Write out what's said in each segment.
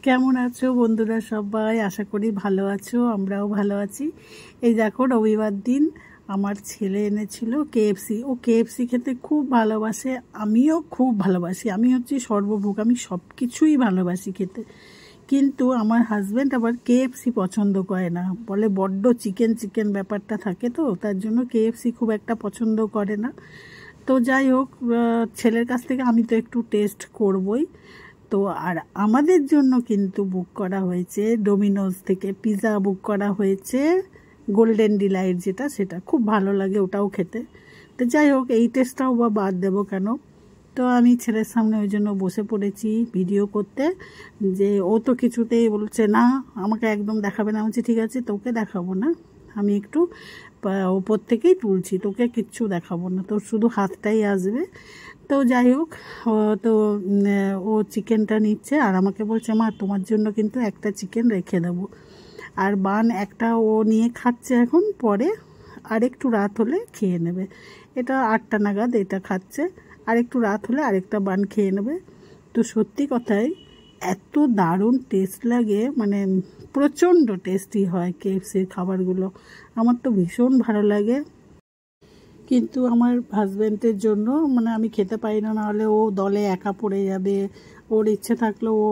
কেমন আছো বন্ধুরা সবাই? আশা করি ভালো আছো, আমরাও ভালো আছি। এই দেখো, রবিবার দিন আমার ছেলে এনেছিল কেএফসি। ও কেএফসি খেতে খুব ভালোবাসে, আমিও খুব ভালোবাসি। আমি হচ্ছি সর্বভোগ, আমি সব কিছুই ভালোবাসি খেতে। কিন্তু আমার হাজব্যান্ড আবার কেএফসি পছন্দ করে না, বলে বড্ড চিকেন চিকেন ব্যাপারটা থাকে, তো তার জন্য কেএফসি খুব একটা পছন্দ করে না। তো যাই হোক, ছেলের কাছ থেকে আমি তো একটু টেস্ট করবই। তো আর আমাদের জন্য কিন্তু বুক করা হয়েছে ডোমিনোজ থেকে, পিৎজা বুক করা হয়েছে, গোল্ডেন ডিলাইট যেটা, সেটা খুব ভালো লাগে ওটাও খেতে। তো যাই হোক, এই টেস্টটাও বা বাদ দেবো কেন? তো আমি ছেলের সামনে ওই জন্য বসে পড়েছি ভিডিও করতে, যে ও তো কিছুতেই বলছে না, আমাকে একদম দেখাবে না। বলছি ঠিক আছে, তোকে দেখাবো না, আমি একটু ওপর থেকেই তুলছি, তোকে কিচ্ছু দেখাবো না, তোর শুধু হাতটাই আসবে। তো যাই হোক, তো ও চিকেনটা নিচ্ছে আর আমাকে বলছে, মা তোমার জন্য কিন্তু একটা চিকেন রেখে দেবো। আর বান একটা ও নিয়ে খাচ্ছে এখন, পরে আর একটু রাত হলে খেয়ে নেবে। এটা 8টা নাগাদ এটা খাচ্ছে, আর একটু রাত হলে আরেকটা বান খেয়ে নেবে। তো সত্যি কথাই এত দারুণ টেস্ট লাগে, মানে প্রচণ্ড টেস্টি হয় কেএফসির খাবারগুলো, আমার তো ভীষণ ভালো লাগে। কিন্তু আমার হাজব্যান্ডের জন্য মানে আমি খেতে পারি না, নাহলে ও দলে একা পড়ে যাবে। ওর ইচ্ছে থাকলেও ও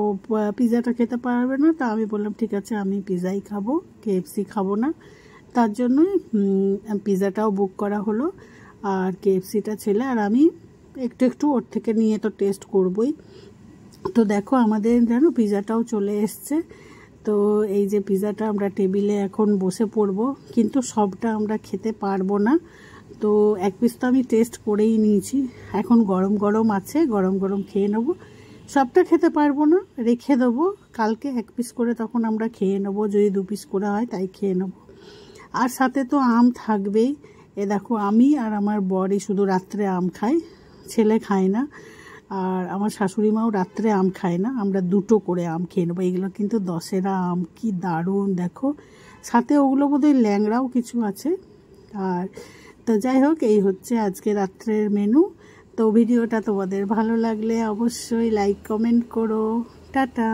পিৎজাটা খেতে পারবে না। তা আমি বললাম ঠিক আছে, আমি পিৎজাই খাবো, কেএফসি খাবো না। তার জন্যই পিৎজাটাও বুক করা হলো, আর কেএফসিটা ছেলে আর আমি একটু একটু ওর থেকে নিয়ে তো টেস্ট করবই। তো দেখো, আমাদের জানো পিৎজাটাও চলে এসছে। তো এই যে পিৎজাটা আমরা টেবিলে এখন বসে পড়বো, কিন্তু সবটা আমরা খেতে পারবো না। তো এক পিস তো আমি টেস্ট করেই নিয়েছি, এখন গরম গরম আছে, গরম গরম খেয়ে নেবো। সবটা খেতে পারবো না, রেখে দেবো কালকে এক পিস করে, তখন আমরা খেয়ে নেবো, যদি 2 পিস করে হয় তাই খেয়ে নেবো। আর সাথে তো আম থাকবেই। এ দেখো, আমি আর আমার বরই শুধু রাত্রে আম খাই, ছেলে খায় না। আর আমার শাশুড়ি মাও রাত্রে আম খায় না, আমরা 2টো করে আম খেয়ে নেবো। এগুলো কিন্তু 10এরা আম, কি দারুণ দেখো। সাথে ওগুলো বোধহয় ল্যাংড়াও কিছু আছে। আর তো যাই হোক, এই হচ্ছে আজকে রাত্রের মেনু। তো ভিডিওটা তোমাদের ভালো লাগলে অবশ্যই লাইক কমেন্ট করো। টাটা।